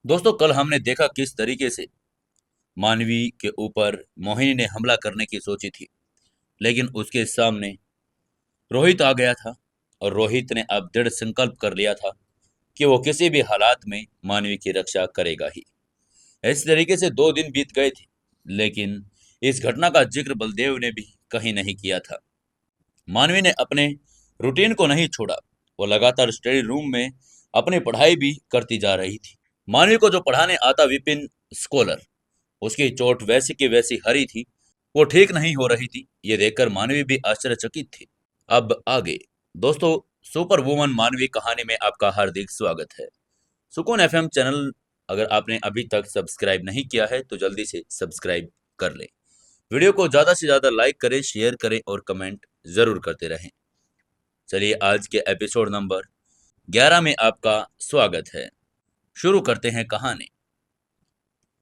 दोस्तों, कल हमने देखा किस तरीके से मानवी के ऊपर मोहिनी ने हमला करने की सोची थी। लेकिन उसके सामने रोहित आ गया था और रोहित ने अब दृढ़ संकल्प कर लिया था कि वो किसी भी हालात में मानवी की रक्षा करेगा ही। इस तरीके से 2 दिन बीत गए थे, लेकिन इस घटना का जिक्र बलदेव ने भी कहीं नहीं किया था। मानवी ने अपने रूटीन को नहीं छोड़ा। वो लगातार स्टडी रूम में अपनी पढ़ाई भी करती जा रही थी। मानवी को जो पढ़ाने आता विपिन स्कॉलर, उसकी चोट वैसी की वैसी हरी थी। वो ठीक नहीं हो रही थी। ये देखकर मानवी भी आश्चर्यचकित थी। अब आगे दोस्तों, सुपर वुमन मानवी कहानी में आपका हार्दिक स्वागत है। सुकून एफएम चैनल अगर आपने अभी तक सब्सक्राइब नहीं किया है तो जल्दी से सब्सक्राइब कर लें। वीडियो को ज्यादा से ज्यादा लाइक करें, शेयर करें और कमेंट जरूर करते रहें। चलिए आज के एपिसोड नंबर 11 में आपका स्वागत है। शुरू करते हैं कहानी।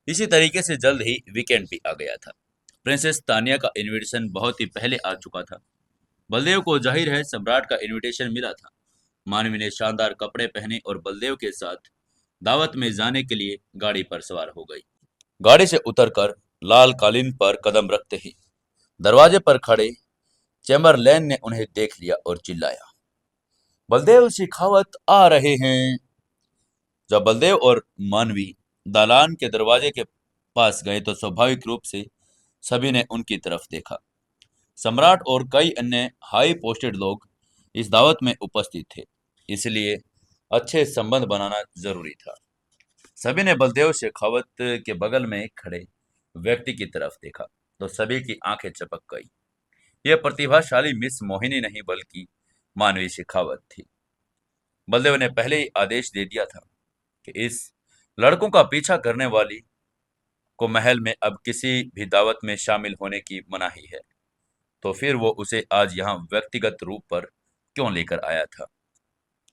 इसी तरीके से जल्द ही वीकेंड भी आ गया था। प्रिंसेस तानिया का इनविटेशन बहुत ही पहले आ चुका था। बलदेव को जाहिर है सम्राट का इनविटेशन मिला था। मानवी ने शानदार कपड़े पहने और बलदेव के साथ दावत में जाने के लिए गाड़ी पर सवार हो गई। गाड़ी से उतरकर लाल कालीन पर कदम रखते ही दरवाजे पर खड़े चैम्बरलैन ने उन्हें देख लिया और चिल्लाया, बलदेव शेखावत आ रहे हैं। जब बलदेव और मानवी दालान के दरवाजे के पास गए तो स्वाभाविक रूप से सभी ने उनकी तरफ देखा। सम्राट और कई अन्य हाई पोस्टेड लोग इस दावत में उपस्थित थे, इसलिए अच्छे संबंध बनाना जरूरी था। सभी ने बलदेव शेखावत के बगल में खड़े व्यक्ति की तरफ देखा तो सभी की आंखें चपक गई। यह प्रतिभाशाली मिस मोहिनी नहीं बल्कि मानवी शेखावत थी। बलदेव ने पहले ही आदेश दे दिया था कि इस लड़कों का पीछा करने वाली को महल में अब किसी भी दावत में शामिल होने की मनाही है। तो फिर वो उसे आज यहाँ व्यक्तिगत रूप पर क्यों लेकर आया था।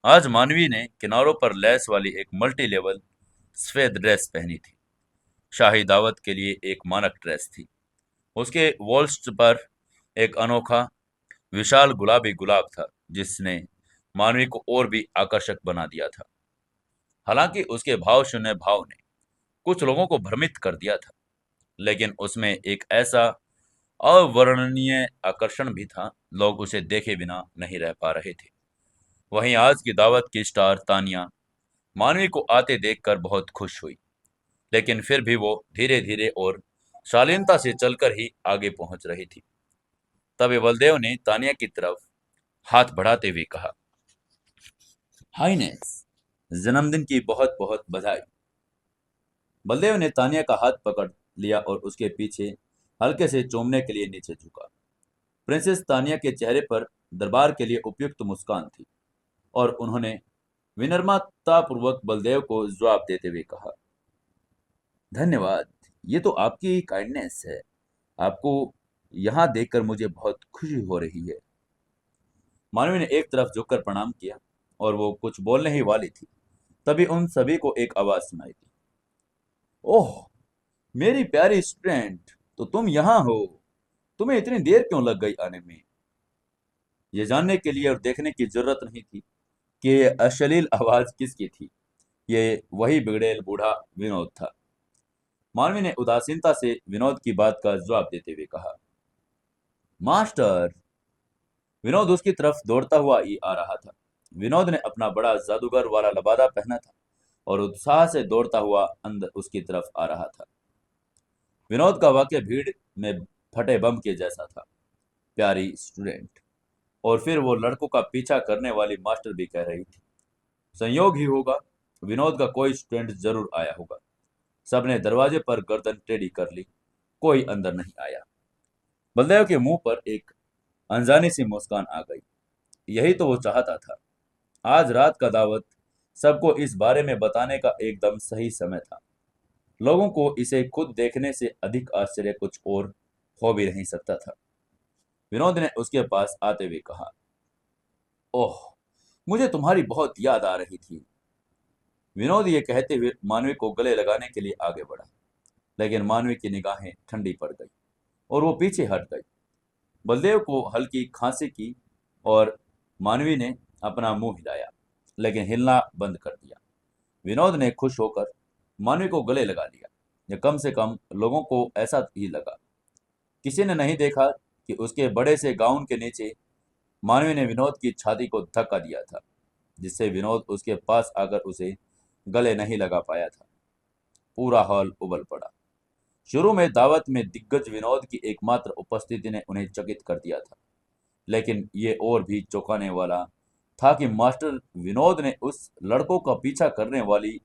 आज मानवी ने किनारों पर लैस वाली एक मल्टी लेवल सफेद ड्रेस पहनी थी। शाही दावत के लिए एक मानक ड्रेस थी। उसके वॉल्स पर एक अनोखा विशाल गुलाबी गुलाब था, जिसने मानवी को और भी आकर्षक बना दिया था। हालांकि उसके भाव शून्य भाव ने कुछ लोगों को भ्रमित कर दिया था, लेकिन उसमें एक ऐसा अवर्णनीय आकर्षण भी था, लोग उसे देखे बिना नहीं रह पा रहे थे। वहीं आज की दावत की स्टार तानिया मानवी को आते देखकर बहुत खुश हुई, लेकिन फिर भी वो धीरे धीरे और शालीनता से चलकर ही आगे पहुंच रही थी। तभी बलदेव ने तानिया की तरफ हाथ बढ़ाते हुए कहा, हाइनेस, जन्मदिन की बहुत बहुत बधाई। बलदेव ने तानिया का हाथ पकड़ लिया और उसके पीछे हल्के से चूमने के लिए नीचे झुका। प्रिंसेस तानिया के चेहरे पर दरबार के लिए उपयुक्त मुस्कान थी और उन्होंने विनम्रतापूर्वक बलदेव को जवाब देते हुए कहा, धन्यवाद, ये तो आपकी काइंडनेस है। आपको यहाँ देखकर मुझे बहुत खुशी हो रही है। मानवी ने एक तरफ झुककर प्रणाम किया और वो कुछ बोलने ही वाली थी, तभी उन सभी को एक आवाज सुनाई दी, ओह मेरी प्यारी स्टूडेंट, तो तुम यहाँ हो। तुम्हें इतनी देर क्यों लग गई आने में? ये जानने के लिए और देखने की जरूरत नहीं थी कि ये अश्लील आवाज किसकी थी। ये वही बिगड़ेल बूढ़ा विनोद था। मानवी ने उदासीनता से विनोद की बात का जवाब देते हुए कहा, मास्टर। विनोद उसकी तरफ दौड़ता हुआ ही आ रहा था। विनोद ने अपना बड़ा जादूगर वाला लबादा पहना था और उत्साह से दौड़ता हुआ अंदर उसकी तरफ आ रहा था। विनोद का वाक्य भीड़ में फटे बम के जैसा था, प्यारी स्टूडेंट। और फिर वो लड़कों का पीछा करने वाली मास्टर भी कह रही थी। संयोग ही होगा, विनोद का कोई स्टूडेंट जरूर आया होगा। सबने दरवाजे पर गर्दन टेढ़ी कर ली। कोई अंदर नहीं आया। बलदेव के मुंह पर एक अनजानी सी मुस्कान आ गई। यही तो वो चाहता था। आज रात का दावत सबको इस बारे में बताने का एकदम सही समय था। लोगों को इसे खुद देखने से अधिक आश्चर्य कुछ और हो भी नहीं सकता था। विनोद ने उसके पास आते हुए कहा, ओह, मुझे तुम्हारी बहुत याद आ रही थी। विनोद ये कहते हुए मानवी को गले लगाने के लिए आगे बढ़ा, लेकिन मानवी की निगाहें ठंडी पड़ गई और वो पीछे हट गई। बलदेव को हल्की खांसी की और मानवी ने अपना मुंह हिलाया, लेकिन हिलना बंद कर दिया। विनोद ने खुश होकर मानवी को गले लगा लिया, या कम से कम लोगों को ऐसा ही लगा। किसी ने नहीं देखा कि उसके बड़े से गाउन के नीचे मानवी ने विनोद की छाती को धक्का दिया था, जिससे विनोद उसके पास आकर उसे गले नहीं लगा पाया था। पूरा हॉल उबल पड़ा। शुरू में दावत में दिग्गज विनोद की एकमात्र उपस्थिति ने उन्हें चकित कर दिया था, लेकिन ये और भी चौंकाने वाला था कि मास्टर विनोद ने उस लड़कों का पीछा करने वाली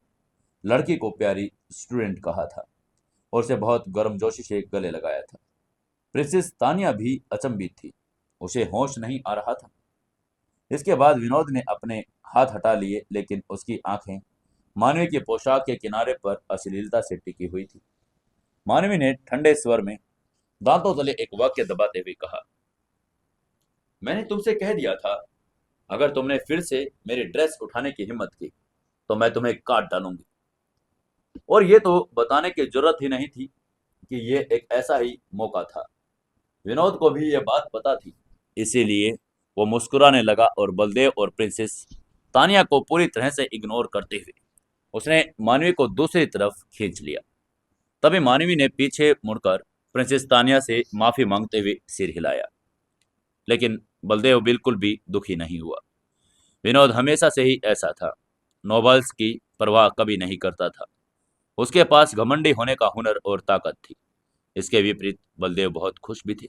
लड़की को प्यारी स्टूडेंट कहा था और उसे बहुत गर्मजोशी से गले लगाया था। प्रिंसेस तानिया भी अचंभित थी, उसे होश नहीं आ रहा था। इसके बाद विनोद ने अपने हाथ हटा लिए, लेकिन उसकी आंखें मानवी की पोशाक के किनारे पर अश्लीलता से टिकी हुई थी। मानवी ने ठंडे स्वर में दांतों तले एक वाक्य दबाते हुए कहा, मैंने तुमसे कह दिया था, अगर तुमने फिर से मेरी ड्रेस उठाने की हिम्मत की तो मैं तुम्हें काट डालूंगी। और ये तो बताने की जरूरत ही नहीं थी कि ये एक ऐसा ही मौका था। विनोद को भी ये बात पता थी, इसीलिए वो मुस्कुराने लगा और बलदेव और प्रिंसेस तानिया को पूरी तरह से इग्नोर करते हुए उसने मानवी को दूसरी तरफ खींच लिया। तभी मानवी ने पीछे मुड़कर प्रिंसेस तानिया से माफी मांगते हुए सिर हिलाया, लेकिन बलदेव बिल्कुल भी दुखी नहीं हुआ। विनोद हमेशा से ही ऐसा था, नोबल्स की परवाह कभी नहीं करता था। उसके पास घमंडी होने का हुनर और ताकत थी। इसके विपरीत बलदेव बहुत खुश भी थे।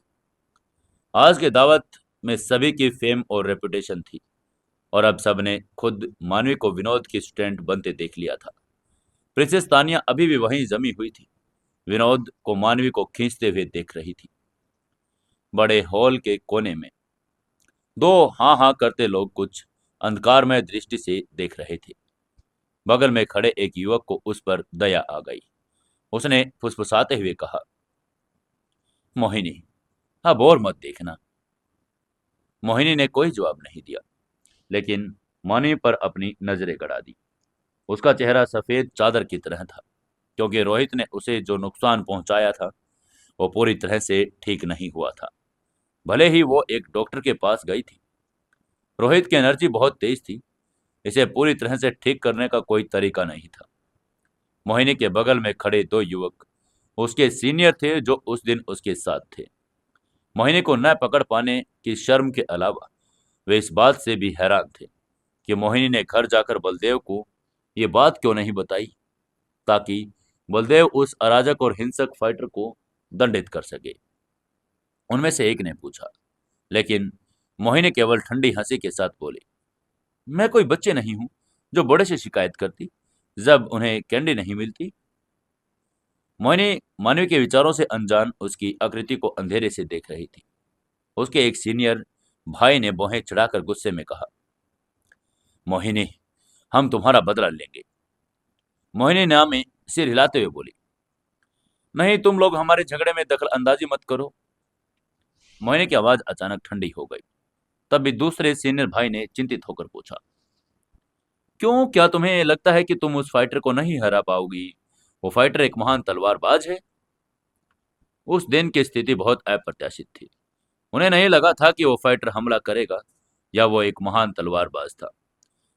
आज के दावत में सभी की फेम और रेपुटेशन थी, और अब सबने खुद मानवी को विनोद की स्टूडेंट बनते देख लिया था। प्रिंसेस तानिया अभी भी वहीं जमी हुई थी, विनोद को मानवी को खींचते हुए देख रही थी। बड़े हॉल के कोने में दो हाँ हाँ करते लोग कुछ अंधकारमय दृष्टि से देख रहे थे। बगल में खड़े एक युवक को उस पर दया आ गई। उसने फुसफुसाते हुए कहा, मोहिनी, अब और मत देखना। मोहिनी ने कोई जवाब नहीं दिया, लेकिन मानवी पर अपनी नजरें गड़ा दी। उसका चेहरा सफेद चादर की तरह था, क्योंकि रोहित ने उसे जो नुकसान पहुंचाया था वो पूरी तरह से ठीक नहीं हुआ था। भले ही वो एक डॉक्टर के पास गई थी, रोहित की एनर्जी बहुत तेज थी, इसे पूरी तरह से ठीक करने का कोई तरीका नहीं था। मोहिनी के बगल में खड़े दो युवक उसके सीनियर थे, जो उस दिन उसके साथ थे। मोहिनी को न पकड़ पाने की शर्म के अलावा वे इस बात से भी हैरान थे कि मोहिनी ने घर जाकर बलदेव को ये बात क्यों नहीं बताई, ताकि बलदेव उस अराजक और हिंसक फाइटर को दंडित कर सके। उनमें से एक ने पूछा, लेकिन मोहिनी केवल ठंडी हंसी के साथ बोली, मैं कोई बच्चे नहीं हूं जो बड़े से शिकायत करती जब उन्हें कैंडी नहीं मिलती। मोहिनी मानवी के विचारों से अनजान उसकी आकृति को अंधेरे से देख रही थी। उसके एक सीनियर भाई ने भौहें चढ़ाकर गुस्से में कहा, मोहिनी, हम तुम्हारा बदला लेंगे। मोहिनी नाम में सिर हिलाते हुए बोली, नहीं, तुम लोग हमारे झगड़े में दखल अंदाजी मत करो। मोहिनी की आवाज अचानक ठंडी हो गई। तब भी दूसरे सीनियर भाई ने चिंतित होकर पूछा, क्यों, क्या तुम्हें लगता है कि तुम उस फाइटर को नहीं हरा पाओगी? वो फाइटर एक महान तलवारबाज है। उस दिन की स्थिति बहुत अप्रत्याशित थी। उन्हें नहीं लगा था कि वो फाइटर हमला करेगा या वो एक महान तलवारबाज था।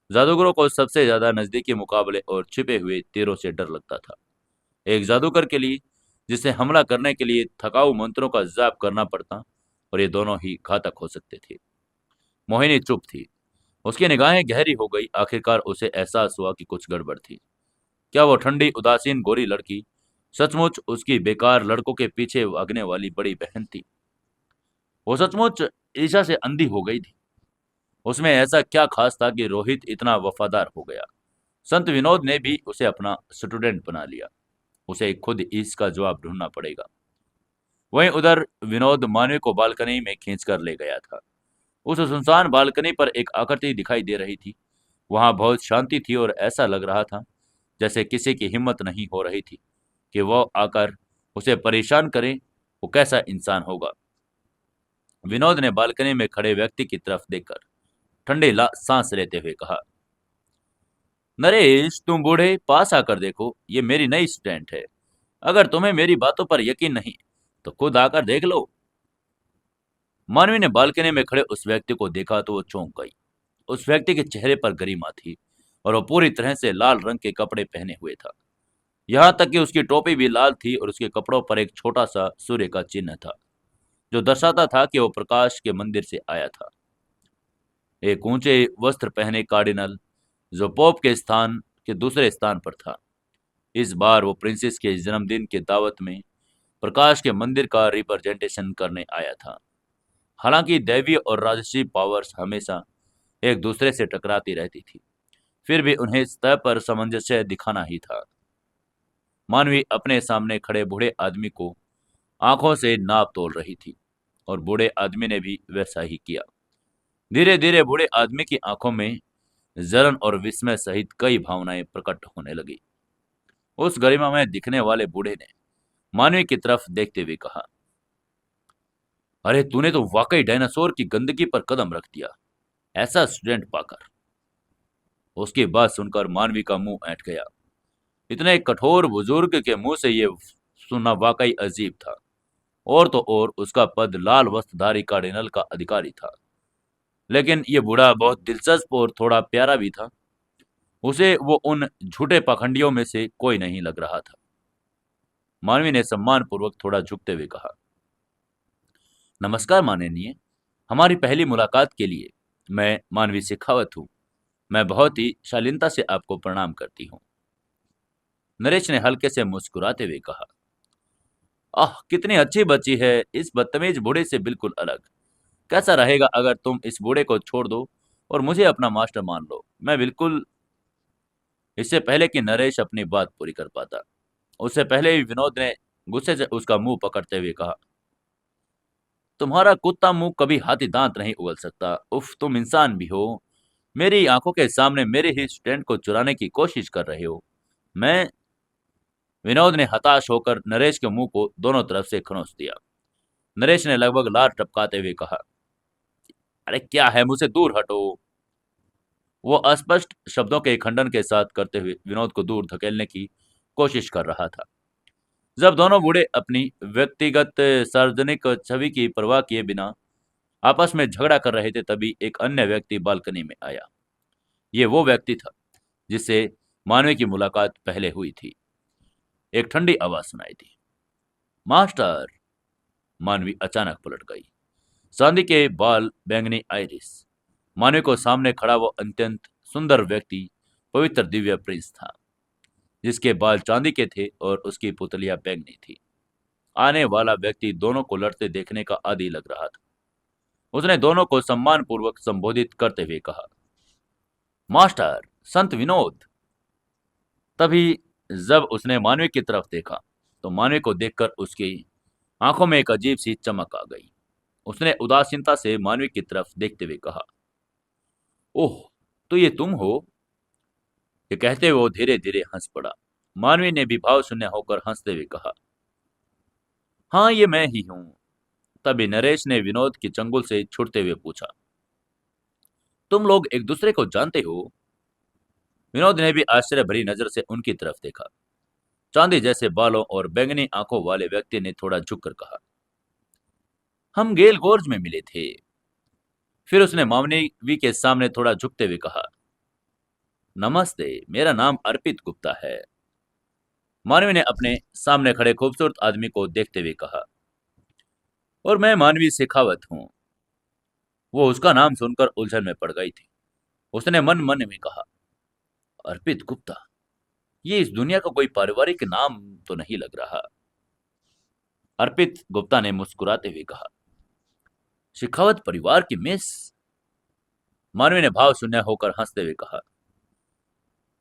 जादूगरों को सबसे ज्यादा नजदीकी मुकाबले और छिपे हुए तीरों से डर लगता था। एक जादूगर के लिए जिसे हमला करने के लिए थकाऊ मंत्रों का जाप करना पड़ता, और ये दोनों ही घातक हो सकते थे। मोहिनी चुप थी। उसकी निगाहें गहरी हो गई। आखिरकार उसे एहसास हुआ कि कुछ गड़बड़ थी। क्या वो ठंडी उदासीन गोरी लड़की सचमुच उसकी बेकार लड़कों के पीछे भागने वाली बड़ी बहन थी? वो सचमुच ईर्ष्या से अंधी हो गई थी। उसमें ऐसा क्या खास था कि रोहित इतना वफादार हो गया? संत विनोद ने भी उसे अपना स्टूडेंट बना लिया। उसे खुद इसका जवाब ढूंढना पड़ेगा। वहीं उधर विनोद मानवी को बालकनी में खींचकर ले गया था। उस सुनसान बालकनी पर एक आकृति दिखाई दे रही थी। वहां बहुत शांति थी और ऐसा लग रहा था जैसे किसी की हिम्मत नहीं हो रही थी कि वो आकर उसे परेशान करे। वो कैसा इंसान होगा? विनोद ने बालकनी में खड़े व्यक्ति की तरफ देखकर ठंडे सांस लेते हुए कहा, नरेश, तुम बूढ़े, पास आकर देखो, ये मेरी नई स्टूडेंट है। अगर तुम्हें मेरी बातों पर यकीन नहीं तो खुद आकर देख लो। मानवी ने बालकनी में खड़े उस व्यक्ति को देखा तो वो चौंक गई। उस व्यक्ति के चेहरे पर गरिमा थी और वो पूरी तरह से लाल रंग के कपड़े पहने हुए था। यहाँ तक कि उसकी टोपी भी लाल थी और उसके कपड़ों पर एक छोटा सा सूर्य का चिन्ह था, जो दर्शाता था कि वो प्रकाश के मंदिर से आया था। एक ऊंचे वस्त्र पहने कार्डिनल, जो पोप के स्थान के दूसरे स्थान पर था, इस बार वो प्रिंसेस के जन्मदिन के दावत में प्रकाश के मंदिर का रिप्रेजेंटेशन करने आया था। हालांकि दैवीय और राजसी पावर्स हमेशा एक दूसरे से टकराती रहती थी, फिर भी उन्हें सतह पर सामंजस्य दिखाना ही था। मानवी अपने सामने खड़े बूढ़े आदमी को आंखों से नाप तोल रही थी और बूढ़े आदमी ने भी वैसा ही किया। धीरे धीरे बूढ़े आदमी की आंखों में जलन और विस्मय सहित कई भावनाएं प्रकट होने लगी। उस गरिमा में दिखने वाले बूढ़े ने मानवी की तरफ देखते हुए कहा, अरे तूने तो वाकई डायनासोर की गंदगी पर कदम रख दिया, ऐसा स्टूडेंट पाकर। उसकी बात सुनकर मानवी का मुंह ऐंठ गया। इतने कठोर बुजुर्ग के मुंह से ये सुनना वाकई अजीब था। और तो और उसका पद लाल वस्त्रधारी कार्डिनल का अधिकारी था। लेकिन ये बूढ़ा बहुत दिलचस्प और थोड़ा प्यारा भी था। उसे वो उन झूठे पाखंडियों में से कोई नहीं लग रहा था। मानवी ने सम्मानपूर्वक थोड़ा झुकते हुए कहा, नमस्कार माननीय, हमारी पहली मुलाकात के लिए मैं मानवी शेखावत हूँ। मैं बहुत ही शालीनता से आपको प्रणाम करती हूँ। नरेश ने हल्के से मुस्कुराते हुए कहा, आह कितनी अच्छी बच्ची है, इस बदतमीज बूढ़े से बिल्कुल अलग। कैसा रहेगा अगर तुम इस बूढ़े को छोड़ दो और मुझे अपना मास्टर मान लो। मैं बिल्कुल। इससे पहले कि नरेश अपनी बात पूरी कर पाता, उससे पहले ही विनोद ने गुस्से से उसका मुंह पकड़ते हुए कहा, तुम्हारा कुत्ता मुंह कभी हाथी दांत नहीं उगल सकता। उफ, तुम इंसान भी हो। मेरी आंखों के सामने मेरे ही स्टैंड को चुराने की कोशिश कर रहे हो। मैं। विनोद ने हताश होकर नरेश के मुंह को दोनों तरफ से खरोंच दिया। नरेश ने लगभग लार टपकाते हुए कहा, अरे क्या है, मुझसे दूर हटो। वो अस्पष्ट शब्दों के खंडन के साथ करते हुए विनोद को दूर धकेलने की कोशिश कर रहा था। जब दोनों बूढ़े अपनी व्यक्तिगत सार्वजनिक छवि की परवाह किए बिना आपस में झगड़ा कर रहे थे, तभी एक अन्य व्यक्ति बालकनी में आया। ये वो व्यक्ति था जिससे मानवी की मुलाकात पहले हुई थी। एक ठंडी आवाज सुनाई दी, मास्टर। मानवी अचानक पलट गई। चांदी के बाल, बैंगनी आइरिस। मानवी को सामने खड़ा वो अत्यंत सुंदर व्यक्ति पवित्र दिव्य प्रिंस था, जिसके बाल चांदी के थे और उसकी पुतलियां बैंगनी थी। आने वाला व्यक्ति दोनों को लड़ते देखने का आदी लग रहा था। उसने दोनों को सम्मानपूर्वक संबोधित करते हुए कहा, मास्टर, संत विनोद। तभी जब उसने मानवी की तरफ देखा तो मानवी को देखकर उसकी आंखों में एक अजीब सी चमक आ गई। उसने उदासीनता से मानवी की तरफ देखते हुए कहा, ओह, तो ये तुम हो। ये कहते हुए वो धीरे धीरे हंस पड़ा। मानवी ने भी भाव शून्य होकर हंसते हुए कहा, हाँ ये मैं ही हूं। तभी नरेश ने विनोद की चंगुल से छुड़ते हुए पूछा, तुम लोग एक दूसरे को जानते हो? विनोद ने भी आश्चर्य भरी नजर से उनकी तरफ देखा। चांदी जैसे बालों और बैंगनी आंखों वाले व्यक्ति ने थोड़ा झुककर कहा, हम गेल गोर्ज में मिले थे। फिर उसने मानवी के सामने थोड़ा झुकते हुए कहा, नमस्ते, मेरा नाम अर्पित गुप्ता है। मानवी ने अपने सामने खड़े खूबसूरत आदमी को देखते हुए कहा, और मैं मानवी शेखावत हूं। वो उसका नाम सुनकर उलझन में पड़ गई थी। उसने मन मन में कहा, अर्पित गुप्ता, ये इस दुनिया का कोई पारिवारिक नाम तो नहीं लग रहा। अर्पित गुप्ता ने मुस्कुराते हुए कहा, शेखावत परिवार की मिस। मानवी ने भाव शून्य होकर हंसते हुए कहा,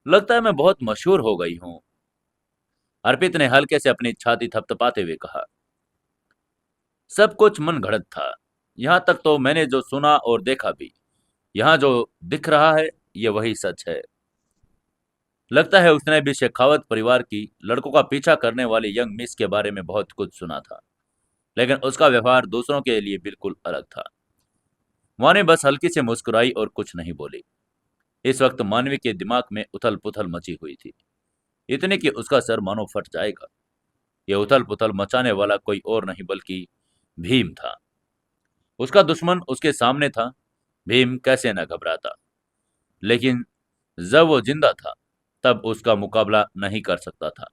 लगता है मैं बहुत मशहूर हो गई हूं। अर्पित ने हल्के से अपनी छाती थपथपाते हुए कहा, सब कुछ मन घड़त था। यहां तक तो मैंने जो सुना और देखा भी, यहां जो दिख रहा है ये वही सच है। लगता है उसने भी शेखावत परिवार की लड़कों का पीछा करने वाली यंग मिस के बारे में बहुत कुछ सुना था, लेकिन उसका व्यवहार दूसरों के लिए बिल्कुल अलग था। मानवी बस हल्की से मुस्कुराई और कुछ नहीं बोली। इस वक्त मानवी के दिमाग में उथल पुथल मची हुई थी, इतने कि उसका सर मानो फट जाएगा। यह उथल पुथल मचाने वाला कोई और नहीं बल्कि भीम था। उसका दुश्मन उसके सामने था। भीम कैसे न घबराता, लेकिन जब वो जिंदा था तब उसका मुकाबला नहीं कर सकता था।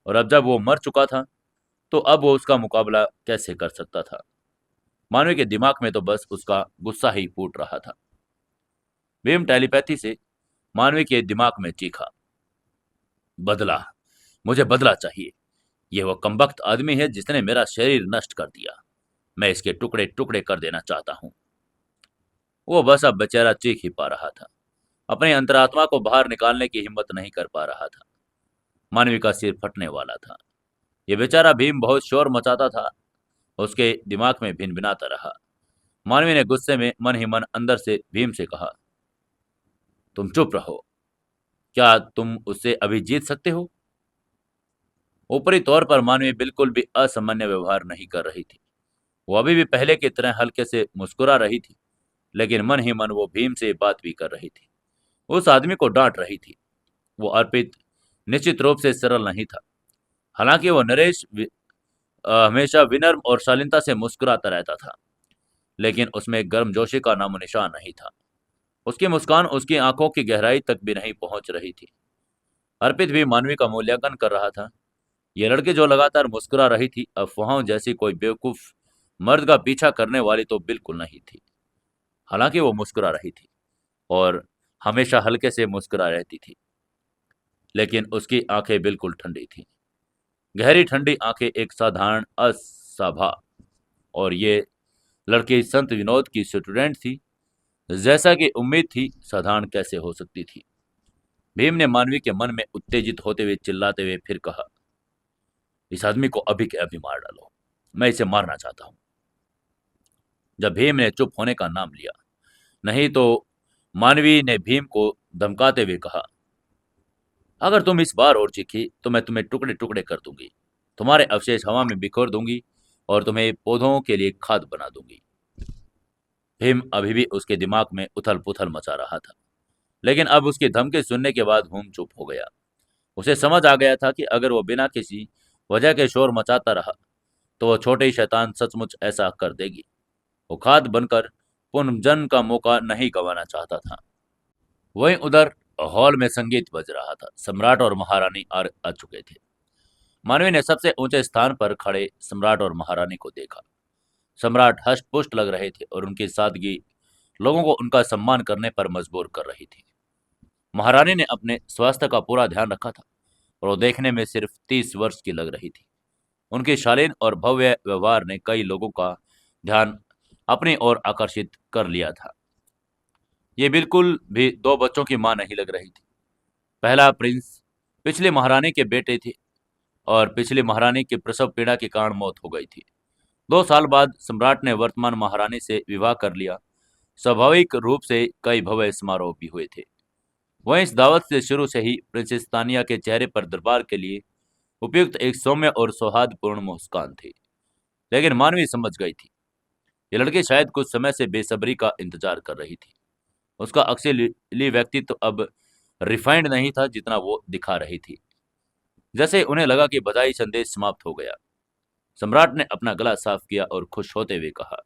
और अब जब वो मर चुका था तो अब वो उसका मुकाबला कैसे कर सकता था। मानवी के दिमाग में तो बस उसका गुस्सा ही फूट रहा था। भीम टेलीपैथी से मानवी के दिमाग में चीखा, बदला, मुझे बदला चाहिए। यह वो कमबख्त आदमी है जिसने मेरा शरीर नष्ट कर दिया। मैं इसके टुकड़े टुकड़े कर देना चाहता हूँ। वो बस अब बेचारा चीख ही पा रहा था। अपनी अंतरात्मा को बाहर निकालने की हिम्मत नहीं कर पा रहा था। मानवी का सिर फटने वाला था। ये बेचारा भीम बहुत शोर मचाता था। उसके दिमाग में भिनभिनाता रहा। मानवी ने गुस्से में मन ही मन अंदर से भीम से कहा, तुम चुप रहो। क्या तुम उससे अभी जीत सकते हो? ऊपरी तौर पर मानवी बिल्कुल भी असामान्य व्यवहार नहीं कर रही थी। वो अभी भी पहले की तरह हल्के से मुस्कुरा रही थी, लेकिन मन ही मन वो भीम से बात भी कर रही थी। उस आदमी को डांट रही थी। वो अर्पित निश्चित रूप से सरल नहीं था। हालांकि वो हमेशा विनम्र और शालीनता से मुस्कुराता रहता था, लेकिन उसमें गर्मजोशी का नामो निशान नहीं था। उसकी मुस्कान उसकी आंखों की गहराई तक भी नहीं पहुंच रही थी। अर्पित भी मानवी का मूल्यांकन कर रहा था। ये लड़की जो लगातार मुस्कुरा रही थी, अफवाहों जैसी कोई बेवकूफ मर्द का पीछा करने वाली तो बिल्कुल नहीं थी। हालांकि वो मुस्कुरा रही थी और हमेशा हल्के से मुस्कुरा रहती थी, लेकिन उसकी आंखें बिल्कुल ठंडी थीं। गहरी ठंडी आंखें एक साधारण असभा। और ये लड़की संत विनोद की स्टूडेंट थी। जैसा कि उम्मीद थी, साधारण कैसे हो सकती थी। भीम ने मानवी के मन में उत्तेजित होते हुए चिल्लाते हुए फिर कहा, इस आदमी को अभी के अभी मार डालो। मैं इसे मारना चाहता हूं। जब भीम ने चुप होने का नाम लिया, नहीं तो मानवी ने भीम को धमकाते हुए कहा, अगर तुम इस बार और चीखी तो मैं तुम्हें टुकड़े टुकड़े कर दूंगी। तुम्हारे अवशेष हवा में बिखर दूंगी और तुम्हें पौधों के लिए खाद बना दूंगी। भीम अभी भी उसके दिमाग में उथल पुथल मचा रहा था, लेकिन अब उसकी धमकी सुनने के बाद भूम चुप हो गया। उसे समझ आ गया था कि अगर वो बिना किसी वजह के शोर मचाता रहा तो वह छोटी शैतान सचमुच ऐसा कर देगी। वो खाद बनकर पुनर्जन्म का मौका नहीं गंवाना चाहता था। वहीं उधर हॉल में संगीत बज रहा था। सम्राट और महारानी आ चुके थे। मानवी ने सबसे ऊंचे स्थान पर खड़े सम्राट और महारानी को देखा। सम्राट हष्ट पुष्ट लग रहे थे और उनकी सादगी लोगों को उनका सम्मान करने पर मजबूर कर रही थी। महारानी ने अपने स्वास्थ्य का पूरा ध्यान रखा था और वो देखने में सिर्फ 30 वर्ष की लग रही थी। उनके शालीन और भव्य व्यवहार ने कई लोगों का ध्यान अपनी ओर आकर्षित कर लिया था। ये बिल्कुल भी दो बच्चों की मां नहीं लग रही थी। पहला प्रिंस पिछली महारानी के बेटे थे और पिछली महारानी की प्रसव पीड़ा के कारण मौत हो गई थी। 2 साल बाद सम्राट ने वर्तमान महारानी से विवाह कर लिया। स्वाभाविक रूप से कई भव्य समारोह भी हुए थे। वहीं इस दावत से शुरू से ही प्रिंसेस तानिया के चेहरे पर दरबार के लिए उपयुक्त एक सौम्य और सौहार्दपूर्ण मुस्कान थी। लेकिन मानवी समझ गई थी, ये लड़की शायद कुछ समय से बेसब्री का इंतजार कर रही थी। उसका असली व्यक्तित्व अब रिफाइंड नहीं था जितना वो दिखा रही थी। जैसे उन्हें लगा कि बधाई संदेश समाप्त हो गया, सम्राट ने अपना गला साफ किया और खुश होते हुए कहा,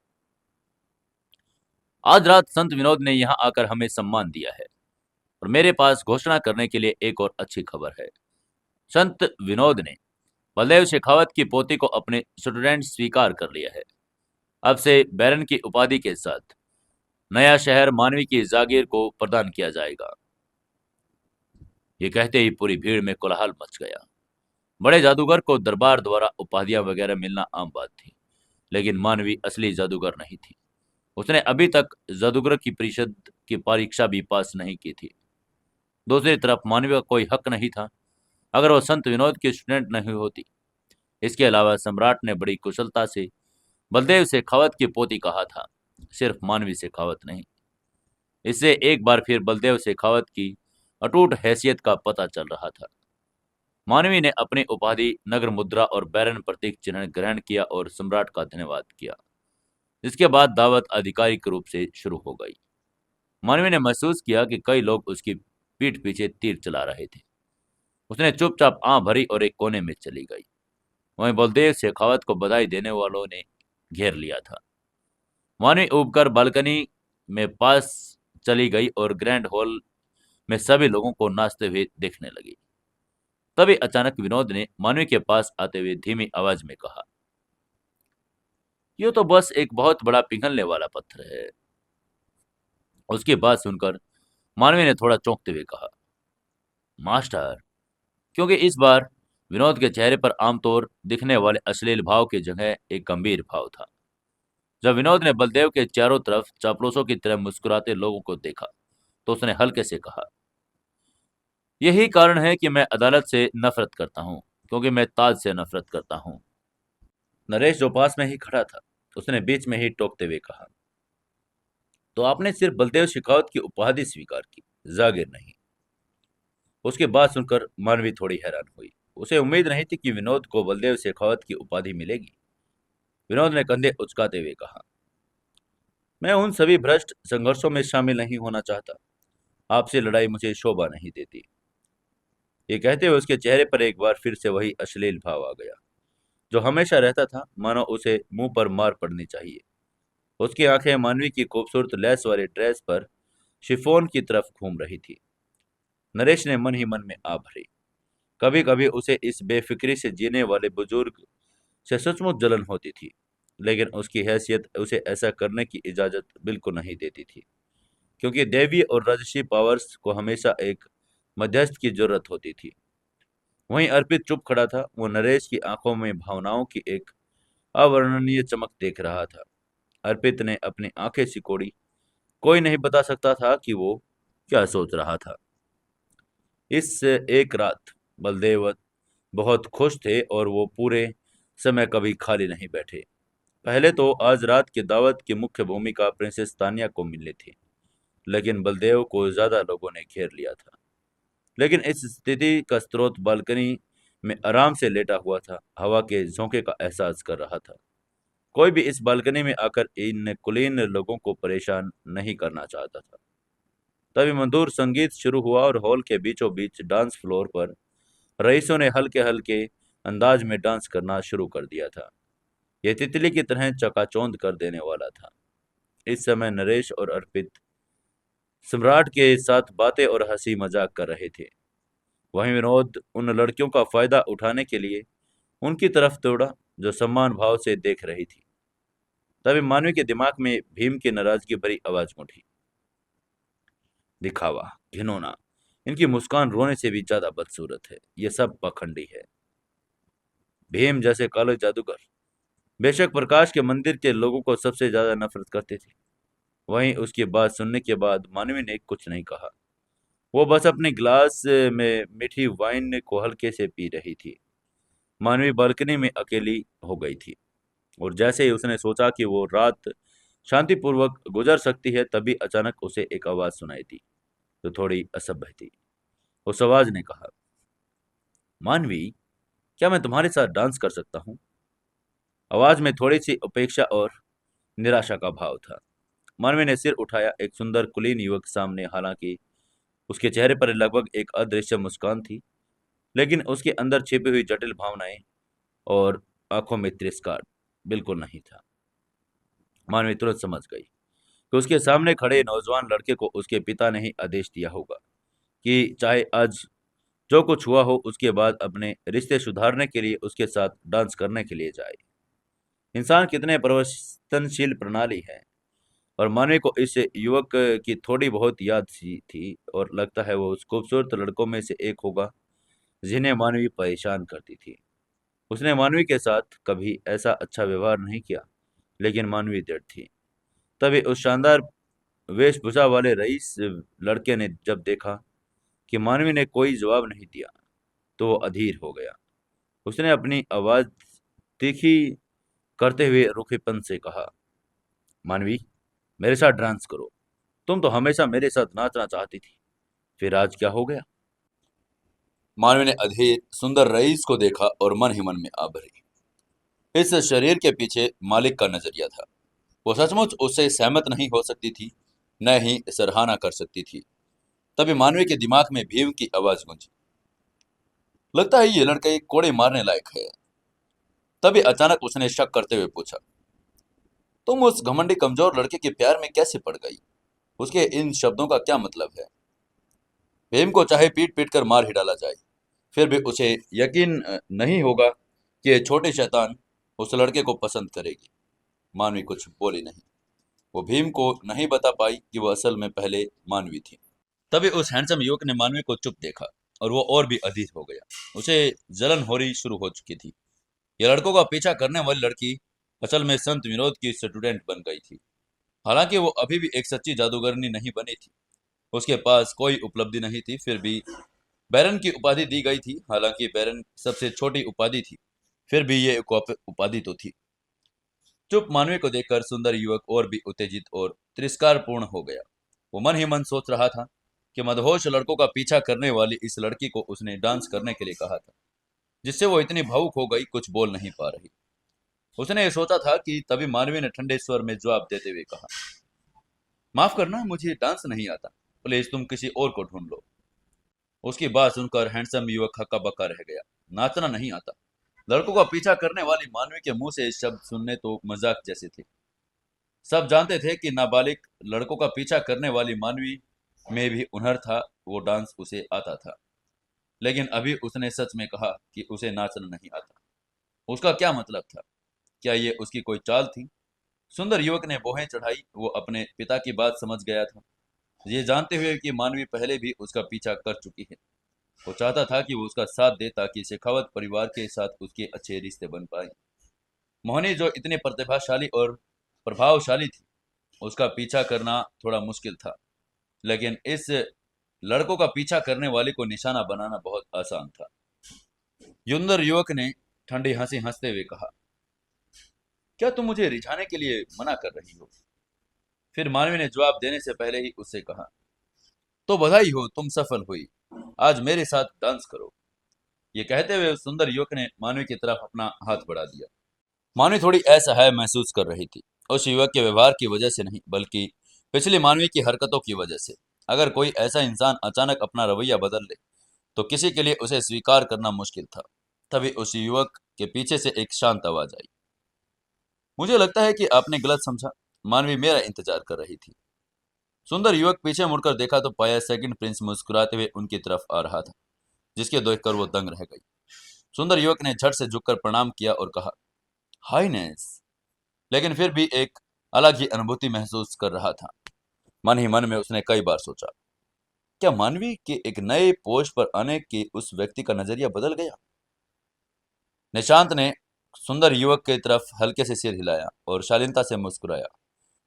आज रात संत विनोद ने यहाँ आकर हमें सम्मान दिया है और मेरे पास घोषणा करने के लिए एक और अच्छी खबर है। संत विनोद ने बलदेव शेखावत की पोती को अपने स्टूडेंट स्वीकार कर लिया है। अब से बैरन की उपाधि के साथ नया शहर मानवी की जागीर को प्रदान किया जाएगा। ये कहते ही पूरी भीड़ में कोलाहल मच गया। बड़े जादूगर को दरबार द्वारा उपाधियां वगैरह मिलना आम बात थी, लेकिन मानवी असली जादूगर नहीं थी। उसने अभी तक जादूगर की परिषद की परीक्षा भी पास नहीं की थी। दूसरी तरफ मानवी का कोई हक नहीं था अगर वो संत विनोद की स्टूडेंट नहीं होती। इसके अलावा सम्राट ने बड़ी कुशलता से बलदेव शेखावत की पोती कहा था, सिर्फ मानवी शेखावत नहीं। इससे एक बार फिर बलदेव शेखावत की अटूट हैसियत का पता चल रहा था। मानवी ने अपनी उपाधि, नगर मुद्रा और बैरन प्रतीक चिन्ह ग्रहण किया और सम्राट का धन्यवाद किया। इसके बाद दावत आधिकारिक रूप से शुरू हो गई। मानवी ने महसूस किया कि कई लोग उसकी पीठ पीछे तीर चला रहे थे। उसने चुपचाप आंख भरी और एक कोने में चली गई। वहीं बलदेव शेखावत को बधाई देने वालों ने घेर लिया था। मानवी उबकर बालकनी में पास चली गई और ग्रैंड हॉल में सभी लोगों को नाचते हुए देखने लगी। तभी अचानक विनोद ने मानवी के पास आते हुए धीमी आवाज में कहा, ये तो बस एक बहुत बड़ा पिघलने वाला पत्थर है। उसकी बात सुनकर मानवी ने थोड़ा चौंकते हुए कहा, मास्टर, क्योंकि इस बार विनोद के चेहरे पर आमतौर दिखने वाले अश्लील भाव की जगह एक गंभीर भाव था। जब विनोद ने बलदेव के चारों तरफ चापलूसों की तरह मुस्कुराते लोगों को देखा तो उसने हल्के से कहा, यही कारण है कि मैं अदालत से नफरत करता हूँ, क्योंकि मैं ताज से नफरत करता हूँ। नरेश जो पास में ही खड़ा था, उसने बीच में ही टोकते हुए कहा, तो आपने सिर्फ बलदेव शेखावत की उपाधि स्वीकार की, जागीर नहीं। उसकी बात सुनकर मानवी थोड़ी हैरान हुई। उसे उम्मीद नहीं थी कि विनोद को बलदेव शेखावत की उपाधि मिलेगी। विनोद ने कंधे उचकाते हुए कहा, मैं उन सभी भ्रष्ट संघर्षों में शामिल नहीं होना चाहता। आपसे लड़ाई मुझे शोभा नहीं देती। ये कहते हुए उसके चेहरे पर एक बार फिर से वही अश्लील भाव आ गया, जो हमेशा रहता था, मानो उसे मुंह पर मार पड़नी चाहिए। उसकी आंखें मानवी की खूबसूरत लेस वाली ड्रेस पर शिफोन की तरफ घूम रही थी। नरेश ने मन ही मन में आ भरी। कभी कभी उसे इस बेफिक्री से जीने वाले बुजुर्ग से सचमुच जलन होती थी, लेकिन उसकी हैसियत उसे ऐसा करने की इजाजत बिल्कुल नहीं देती थी, क्योंकि देवी और राजसी पावर्स को हमेशा एक मध्यस्थ की जरूरत होती थी। वहीं अर्पित चुप खड़ा था। वो नरेश की आंखों में भावनाओं की एक अवर्णनीय चमक देख रहा था। अर्पित ने अपनी आंखें सिकोड़ी। कोई नहीं बता सकता था कि वो क्या सोच रहा था। इस एक रात बलदेव बहुत खुश थे और वो पूरे समय कभी खाली नहीं बैठे। पहले तो आज रात की दावत की मुख्य भूमिका प्रिंसेस तानिया को मिलनी थी, लेकिन बलदेव को ज्यादा लोगों ने घेर लिया था। लेकिन इस स्थिति का स्रोत बालकनी में आराम से लेटा हुआ था, हवा के झोंके का एहसास कर रहा था। कोई भी इस बालकनी में आकर इन कुलीन लोगों को परेशान नहीं करना चाहता था। तभी मधुर संगीत शुरू हुआ और हॉल के बीचों बीच डांस फ्लोर पर रईसों ने हल्के हल्के अंदाज में डांस करना शुरू कर दिया था। यह तितली की तरह चकाचौंध कर देने वाला था। इस समय नरेश और अर्पित सम्राट के साथ बातें और हंसी मजाक कर रहे थे। वहीं विनोद उन लड़कियों का फायदा उठाने के लिए उनकी तरफ दौड़ा, जो सम्मान भाव से देख रही थी। तभी मानवी के दिमाग में भीम की नाराजगी भरी आवाज उठी, दिखावा, घिनौना, इनकी मुस्कान रोने से भी ज्यादा बदसूरत है, ये सब पाखंडी है। भीम जैसे काले जादूगर बेशक प्रकाश के मंदिर के लोगों को सबसे ज्यादा नफरत करते थे। वहीं उसकी बात सुनने के बाद मानवी ने कुछ नहीं कहा। वो बस अपने गिलास में मीठी वाइन को हल्के से पी रही थी। मानवी बालकनी में अकेली हो गई थी, और जैसे ही उसने सोचा कि वो रात शांतिपूर्वक गुजर सकती है, तभी अचानक उसे एक आवाज सुनाई दी, जो थोड़ी असभ्य थी। उस आवाज ने कहा, मानवी, क्या मैं तुम्हारे साथ डांस कर सकता हूँ? आवाज में थोड़ी सी उपेक्षा और निराशा का भाव था। मानवी ने सिर उठाया। एक सुंदर कुलीन युवक सामने, हालांकि उसके चेहरे पर लगभग एक अदृश्य मुस्कान थी, लेकिन उसके अंदर छिपी हुई जटिल भावनाएं और आंखों में तिरस्कार बिल्कुल नहीं था। मानवी तुरंत समझ गई कि उसके सामने खड़े नौजवान लड़के को उसके पिता ने ही आदेश दिया होगा कि चाहे आज जो कुछ हुआ हो, उसके बाद अपने रिश्ते सुधारने के लिए उसके साथ डांस करने के लिए जाए। इंसान कितने परिवर्तनशील प्रणाली है। और मानवी को इस युवक की थोड़ी बहुत याद सी थी, और लगता है वो उस खूबसूरत लड़कों में से एक होगा जिन्हें मानवी परेशान करती थी। उसने मानवी के साथ कभी ऐसा अच्छा व्यवहार नहीं किया, लेकिन मानवी दृढ़ थी। तभी उस शानदार वेशभूषा वाले रईस लड़के ने जब देखा कि मानवी ने कोई जवाब नहीं दिया, तो वो अधीर हो गया। उसने अपनी आवाज तीखी करते हुए रूखेपन से कहा, मानवी, मेरे साथ डांस करो। तुम तो हमेशा मेरे साथ नाचना चाहती थी, फिर आज क्या हो गया? मानवी ने अधीर सुंदर रईस को देखा और मन ही मन में आ भरी। इस शरीर के पीछे मालिक का नजरिया था। वो सचमुच उससे सहमत नहीं हो सकती थी, न ही सराहना कर सकती थी। तभी मानवी के दिमाग में भीम की आवाज गूंजी, लगता है ये लड़का एक कोड़े मारने लायक है। तभी अचानक उसने शक करते हुए पूछा, तुम उस घमंडी कमजोर लड़के के प्यार में कैसे पड़ गई? उसके इन शब्दों का क्या मतलब है? भीम को चाहे पीट पीट कर मार ही डाला जाए, फिर भी उसे यकीन नहीं होगा कि ये छोटी शैतान उस लड़के को पसंद करेगी। मानवी कुछ बोली नहीं। वो भीम को नहीं बता पाई कि वो असल में पहले मानवी थी। तभी उस हैंडसम युवक ने मानवी को चुप देखा और वो और भी अधीर हो गया। उसे जलन हो रही शुरू हो चुकी थी। यह लड़कों का पीछा करने वाली लड़की असल में संत विनोद की स्टूडेंट बन गई थी। हालांकि वो अभी भी एक सच्ची जादूगरनी नहीं बनी थी। उसके पास कोई उपलब्धि नहीं थी, फिर भी बैरन की उपाधि दी गई थी। हालांकि बैरन सबसे छोटी उपाधि थी, फिर भी ये एक उपाधि तो थी। चुप मानवी को देखकर सुंदर युवक और भी उत्तेजित और तिरस्कारपूर्ण हो गया। वो मन ही मन सोच रहा था कि मदहोश लड़कों का पीछा करने वाली इस लड़की को उसने डांस करने के लिए कहा था, जिससे वो इतनी भावुक हो गई कुछ बोल नहीं पा रही। उसने ये सोचा था कि तभी मानवी ने ठंडे स्वर में जवाब देते हुए कहा, माफ करना, मुझे डांस नहीं आता, प्लीज तुम किसी और को ढूंढ लो। उसकी बात सुनकर हैंडसम युवक हक्का बक्का रह गया। नाचना नहीं आता? लड़कों का पीछा करने वाली मानवी के मुंह से इस शब्द सुनने तो मजाक जैसे थे। सब जानते थे कि नाबालिग लड़कों का पीछा करने वाली मानवी में भी हुनर था, वो डांस उसे आता था। लेकिन अभी उसने सच में कहा कि उसे नाचना नहीं आता। उसका क्या मतलब था? क्या ये उसकी कोई चाल थी? सुंदर युवक ने भौहें चढ़ाई। वो अपने पिता की बात समझ गया था, ये जानते हुए कि मानवी पहले भी उसका पीछा कर चुकी है। वो चाहता था कि वो उसका साथ दे ताकि शेखावत परिवार के साथ उसके अच्छे रिश्ते बन पाए। मोहनी जो इतनी प्रतिभाशाली और प्रभावशाली थी, उसका पीछा करना थोड़ा मुश्किल था। लेकिन इस लड़कों का पीछा करने वाले को निशाना बनाना बहुत आसान था। युंदर युवक ने ठंडी हंसी हंसते हुए कहा, क्या तुम मुझे रिझाने के लिए मना कर रही हो? फिर मानवी ने जवाब देने से पहले ही उससे कहा, तो बधाई हो, तुम सफल हुई। आज मेरे साथ डांस करो। ये कहते हुए उस सुंदर युवक ने मानवी की तरफ अपना हाथ बढ़ा दिया। मानवी थोड़ी असहाय महसूस कर रही थी, उस युवक के व्यवहार की वजह से नहीं, बल्कि पिछली मानवी की हरकतों की वजह से। अगर कोई ऐसा इंसान अचानक अपना रवैया बदल ले तो किसी के लिए उसे स्वीकार करना मुश्किल था। तभी उस युवक के पीछे से एक शांत आवाज आई, मुझे लगता है कि आपने गलत समझा। मानवी मेरा इंतजार कर रही थी। सुंदर युवक पीछे मुड़कर देखा तो पाया सेकंड प्रिंस मुस्कुराते हुए उनकी तरफ आ रहा था, जिसके देखकर वो दंग रह गई। सुंदर युवक ने झट से झुककर प्रणाम किया और कहा, हाईनेस। लेकिन फिर भी एक अलग ही अनुभूति महसूस कर रहा था। मन ही मन में उसने कई बार सोचा, क्या मानवी के एक नए पोस्ट पर आने के उस व्यक्ति का नजरिया बदल गया? निशांत ने सुंदर युवक की तरफ हल्के से सिर हिलाया और शालीनता से मुस्कुराया।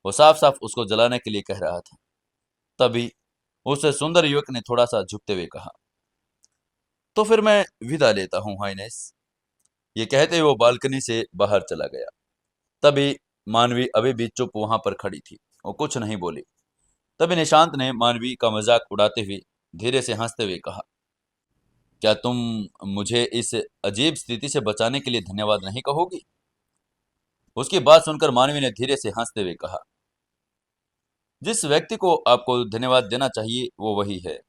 वो साफ साफ उसको जलाने के लिए कह रहा था। तभी उस सुंदर युवक ने थोड़ा सा झुकते हुए कहा, तो फिर मैं विदा लेता हूँ हाईनेस। ये कहते हुए वो बालकनी से बाहर चला गया। तभी मानवी अभी भी चुप वहां पर खड़ी थी, वो कुछ नहीं बोली। तभी निशांत ने मानवी का मजाक उड़ाते हुए धीरे से हंसते हुए कहा, क्या तुम मुझे इस अजीब स्थिति से बचाने के लिए धन्यवाद नहीं कहोगी? उसकी बात सुनकर मानवी ने धीरे से हंसते हुए कहा, जिस व्यक्ति को आपको धन्यवाद देना चाहिए वो वही है।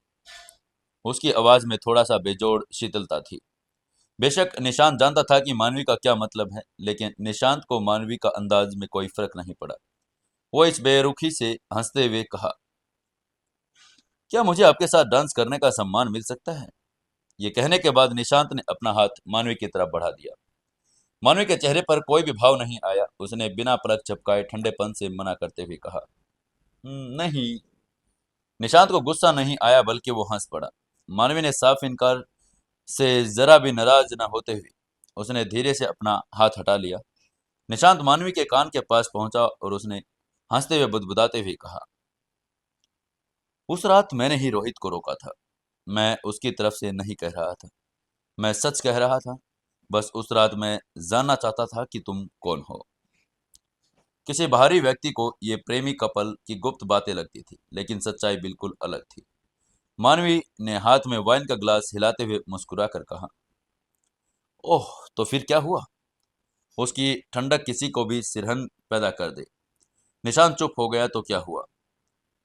उसकी आवाज में थोड़ा सा बेजोड़ शीतलता थी। बेशक निशांत जानता था कि मानवी का क्या मतलब है, लेकिन निशांत को मानवी का अंदाज में कोई फर्क नहीं पड़ा। वो इस बेरुखी से हंसते हुए कहा, क्या मुझे आपके साथ डांस करने का सम्मान मिल सकता है? ये कहने के बाद निशांत ने अपना हाथ मानवी की तरफ बढ़ा दिया। मानवी के चेहरे पर कोई भी भाव नहीं आया। उसने बिना पलक झपकाए ठंडेपन से मना करते हुए कहा, नहीं। निशांत को गुस्सा नहीं आया, बल्कि वो हंस पड़ा। मानवी ने साफ इनकार से जरा भी नाराज न होते हुए उसने धीरे से अपना हाथ हटा लिया। निशांत मानवी के कान के पास पहुंचा और उसने हंसते हुए बुदबुदाते हुए कहा, उस रात मैंने ही रोहित को रोका था। मैं उसकी तरफ से नहीं कह रहा था, मैं सच कह रहा था। बस उस रात मैं जानना चाहता था कि तुम कौन हो। किसी बाहरी व्यक्ति को ये प्रेमी कपल की गुप्त बातें लगती थी, लेकिन सच्चाई बिल्कुल अलग थी। मानवी ने हाथ में वाइन का ग्लास हिलाते हुए मुस्कुरा कर कहा, ओह, तो फिर क्या हुआ? उसकी ठंडक किसी को भी सिरहन पैदा कर दे। निशांत चुप हो गया। तो क्या हुआ?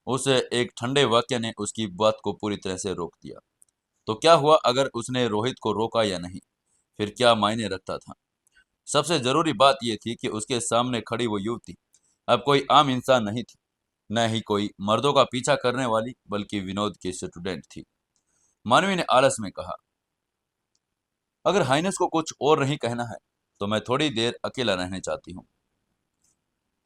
उस एक ठंडे वाक्य ने उसकी बात को पूरी तरह से रोक दिया। तो क्या हुआ अगर उसने रोहित को रोका या नहीं, फिर क्या मायने रखता था? सबसे जरूरी बात यह थी कि उसके सामने खड़ी वो युवती अब कोई आम इंसान नहीं थी, न ही कोई मर्दों का पीछा करने वाली, बल्कि विनोद की स्टूडेंट थी। मानवी ने आलस में कहा, अगर हाइनेस को कुछ और नहीं कहना है तो मैं थोड़ी देर अकेला रहने चाहती हूँ।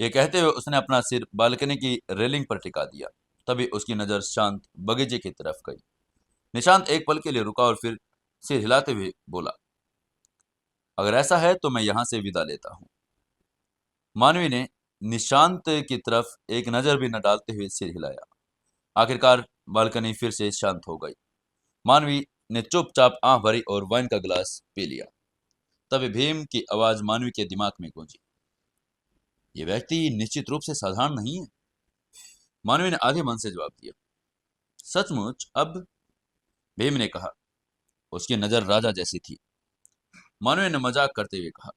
ये कहते हुए उसने अपना सिर बालकनी की रेलिंग पर टिका दिया। तभी उसकी नजर शांत बगीचे की तरफ गई। निशांत एक पल के लिए रुका और फिर सिर हिलाते हुए बोला, अगर ऐसा है तो मैं यहां से विदा लेता हूं। मानवी ने निशांत की तरफ एक नजर भी न डालते हुए सिर हिलाया। आखिरकार बालकनी फिर से शांत हो गई। मानवी ने चुपचाप आंख भरी और वाइन का गिलास पी लिया। तभी भीम की आवाज मानवी के दिमाग में गूंजी, ये व्यक्ति निश्चित रूप से साधारण नहीं है। मानवी ने आधे मन से जवाब दिया, सचमुच? अब? भीम ने कहा। उसकी नजर राजा जैसी थी। मानवी ने मजाक करते हुए कहा,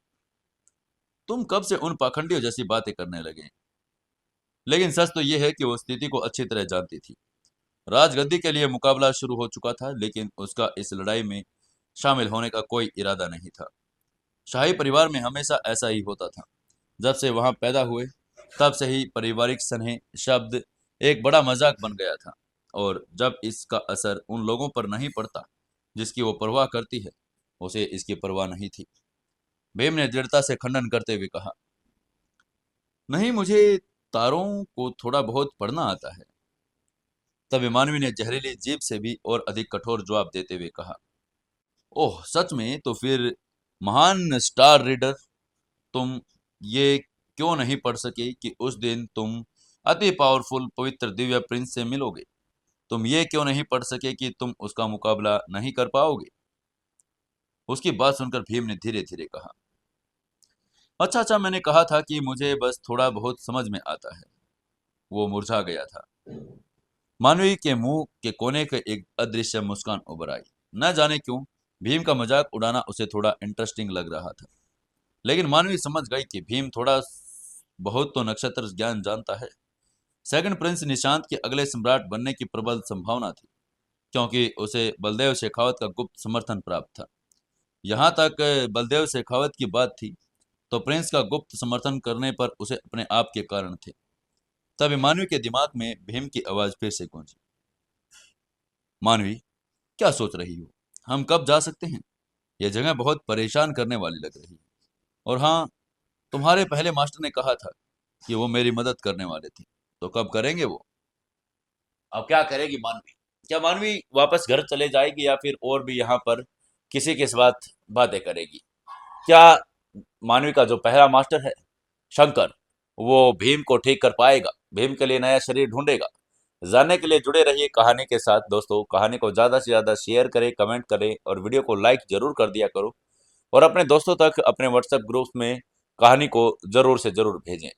तुम कब से उन पाखंडियों जैसी बातें करने लगे? लेकिन सच तो यह है कि वो स्थिति को अच्छी तरह जानती थी। राजगद्दी के लिए मुकाबला शुरू हो चुका था, लेकिन उसका इस लड़ाई में शामिल होने का कोई इरादा नहीं था। शाही परिवार में हमेशा ऐसा ही होता था। जब से वहां पैदा हुए तब से ही पारिवारिक स्नेह शब्द एक बड़ा मजाक बन गया था, और जब इसका असर उन लोगों पर नहीं पड़ता जिसकी वो परवाह करती है, उसे इसकी परवाह नहीं थी। भीम ने दृढ़ता से खंडन करते हुए कहा, नहीं, मुझे तारों को थोड़ा बहुत पढ़ना आता है। तब मानवी ने जहरीली जीभ से भी और अधिक कठोर जवाब देते हुए कहा, ओह सच में? तो फिर महान स्टार रीडर, तुम ये क्यों नहीं पढ़ सके कि उस दिन तुम अति पावरफुल पवित्र दिव्य प्रिंस से मिलोगे? तुम ये क्यों नहीं पढ़ सके कि तुम उसका मुकाबला नहीं कर पाओगे? उसकी बात सुनकर भीम ने धीरे धीरे कहा, अच्छा अच्छा, मैंने कहा था कि मुझे बस थोड़ा बहुत समझ में आता है। वो मुरझा गया था। मानवी के मुंह के कोने के एक अदृश्य मुस्कान उभर आई। न जाने क्यों भीम का मजाक उड़ाना उसे थोड़ा इंटरेस्टिंग लग रहा था। लेकिन मानवी समझ गई कि भीम थोड़ा बहुत तो नक्षत्र ज्ञान जानता है। सेकंड प्रिंस निशांत के अगले सम्राट बनने की प्रबल संभावना थी, क्योंकि उसे बलदेव शेखावत का गुप्त समर्थन प्राप्त था। यहाँ तक बलदेव शेखावत की बात थी तो प्रिंस का गुप्त समर्थन करने पर उसे अपने आप के कारण थे। तभी मानवी के दिमाग में भीम की आवाज फिर से गूंजी, मानवी, क्या सोच रही हो? हम कब जा सकते हैं? यह जगह बहुत परेशान करने वाली लग रही है। और हाँ, तुम्हारे पहले मास्टर ने कहा था कि वो मेरी मदद करने वाले थे, तो कब करेंगे वो? अब क्या करेगी मानवी? क्या मानवी वापस घर चले जाएगी या फिर और भी यहाँ पर किसी के साथ बातें करेगी? क्या मानवी का जो पहला मास्टर है शंकर, वो भीम को ठीक कर पाएगा? भीम के लिए नया शरीर ढूंढेगा? जानने के लिए जुड़े रहिए कहानी के साथ दोस्तों। कहानी को ज़्यादा से ज़्यादा शेयर करें, कमेंट करें और वीडियो को लाइक जरूर कर दिया करो, और अपने दोस्तों तक अपने व्हाट्सएप ग्रुप्स में कहानी को ज़रूर से ज़रूर भेजें।